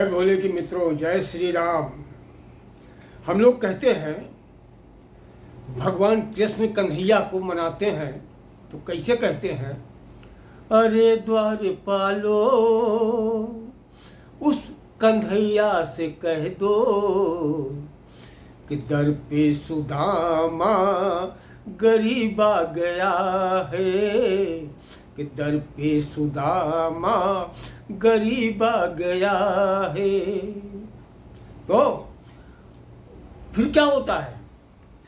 बोले कि मित्रों जय श्री राम। हम लोग कहते हैं भगवान कृष्ण कन्हैया को मनाते हैं तो कैसे कहते हैं, अरे द्वारपालो उस कन्हैया से कह दो कि दर पे सुदामा गरीब आ गया है, कि दर पे सुदामा गरीब आ गया है। तो फिर क्या होता है,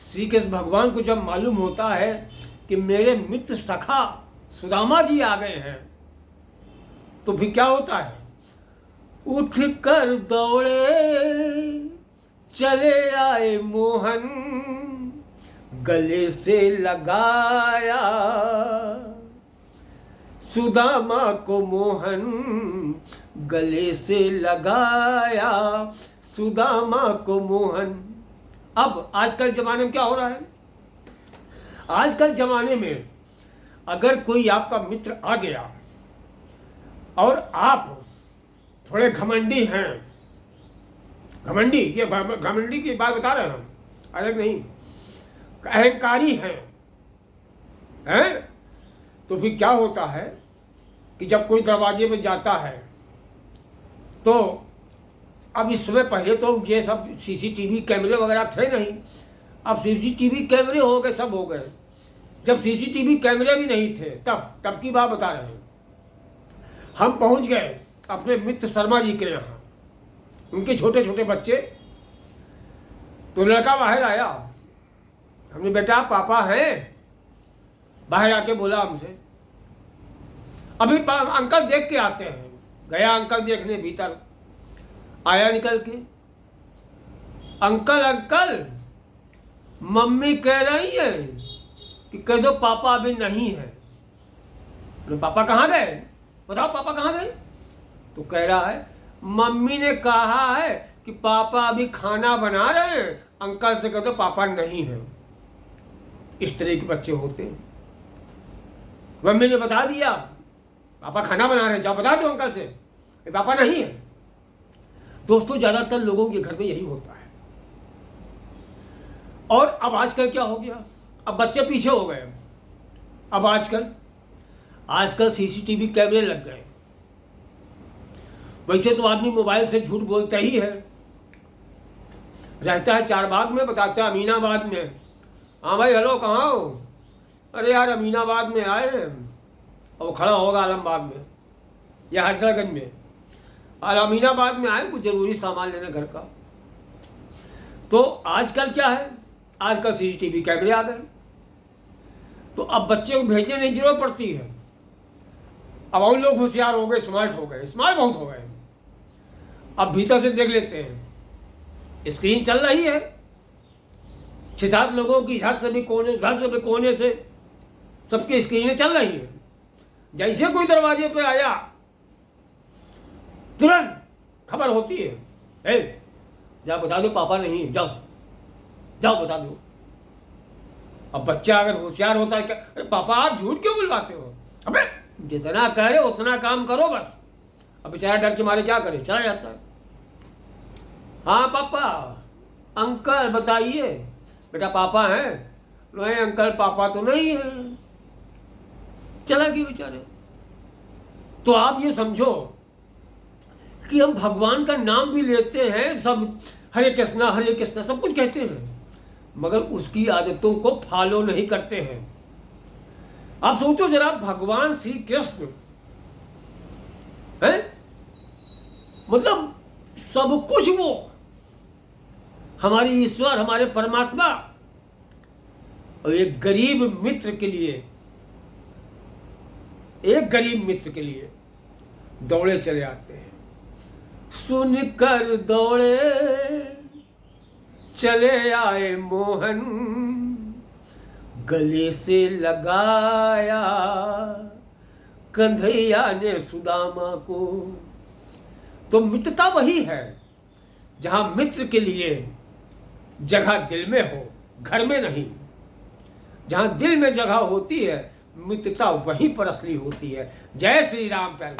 श्री कृष्ण भगवान को जब मालूम होता है कि मेरे मित्र सखा सुदामा जी आ गए हैं, तो फिर क्या होता है, उठ कर दौड़े चले आए मोहन, गले से लगाया सुदामा को मोहन, गले से लगाया सुदामा को मोहन। अब आजकल जमाने में क्या हो रहा है, आजकल जमाने में अगर कोई आपका मित्र आ गया और आप थोड़े घमंडी हैं, घमंडी ये घमंडी की बात बता रहे हैं हम, अलग नहीं, अहंकारी हैं, तो फिर क्या होता है कि जब कोई दरवाजे में जाता है तो अब इस समय, पहले तो ये सब सीसीटीवी कैमरे वगैरह थे नहीं, अब सीसीटीवी कैमरे हो गए, सब हो गए। जब सीसीटीवी कैमरे भी नहीं थे तब की बात बता रहे हैं। हम पहुंच गए अपने मित्र शर्मा जी के यहाँ, उनके छोटे छोटे बच्चे, तो लड़का बाहर आया, हमने बेटा पापा हैं, बाहर आके बोला हमसे, अभी अंकल देख के आते हैं। गया अंकल देखने, भीतर आया निकल के, अंकल अंकल मम्मी कह रही है कि कह दो पापा अभी नहीं है। तो पापा कहाँ गए, बताओ पापा कहाँ गए? तो कह रहा है मम्मी ने कहा है कि पापा अभी खाना बना रहे हैं, अंकल से कह दो पापा नहीं है। इस तरह के बच्चे होते हैं। मम्मी ने बता दिया पापा खाना बना रहे हैं, जाओ बता दो अंकल से पापा नहीं है। दोस्तों ज़्यादातर लोगों के घर में यही होता है। और अब आजकल क्या हो गया, अब बच्चे पीछे हो गए। अब आजकल सीसीटीवी कैमरे लग गए। वैसे तो आदमी मोबाइल से झूठ बोलता ही है, रहता है चारबाग में, बताता है अमीनाबाद में, हाँ भाई हेलो कहाँ हो, अरे यार अमीनाबाद में आए हैं, और वो खड़ा होगा आलमबाग में या हजरतगंज में, और अमीनाबाद में आए कुछ ज़रूरी सामान लेने घर का। तो आजकल क्या है, आजकल सीसीटीवी कैमरे आ गए, तो अब बच्चे को भेजने नहीं जरूरत पड़ती है। अब और लोग होशियार हो गए, स्मार्ट बहुत हो गए। अब भीतर से देख लेते हैं, स्क्रीन चल रही है, 6-7 लोगों की इधर से भी कोने से सबकी स्क्रीनें चल रही हैं। जैसे कोई दरवाजे पे आया तुरंत खबर होती है, जाओ बता दो पापा नहीं, जाओ बता दो। अब बच्चा अगर होशियार होता है, क्या अरे पापा आप झूठ क्यों बुलवाते हो, अबे जितना कह रहे उतना काम करो बस। अब बेचारा डर के मारे क्या करे, चला जाता है। हाँ पापा, अंकल बताइए, बेटा पापा हैं, नहीं अंकल पापा तो नहीं है, चला गया बेचारे। तो आप ये समझो कि हम भगवान का नाम भी लेते हैं, सब हरे कृष्णा सब कुछ कहते हैं, मगर उसकी आदतों को फॉलो नहीं करते हैं। आप सोचो जरा, भगवान श्री कृष्ण है, मतलब सब कुछ वो, हमारी ईश्वर, हमारे परमात्मा, और एक गरीब मित्र के लिए दौड़े चले आते हैं। सुनकर दौड़े चले आए मोहन, गले से लगाया कन्हैया ने सुदामा को। तो मित्रता वही है जहां मित्र के लिए जगह दिल में हो, घर में नहीं। जहां दिल में जगह होती है मित्रता वहीं पर असली होती है। जय श्री राम प्यारे।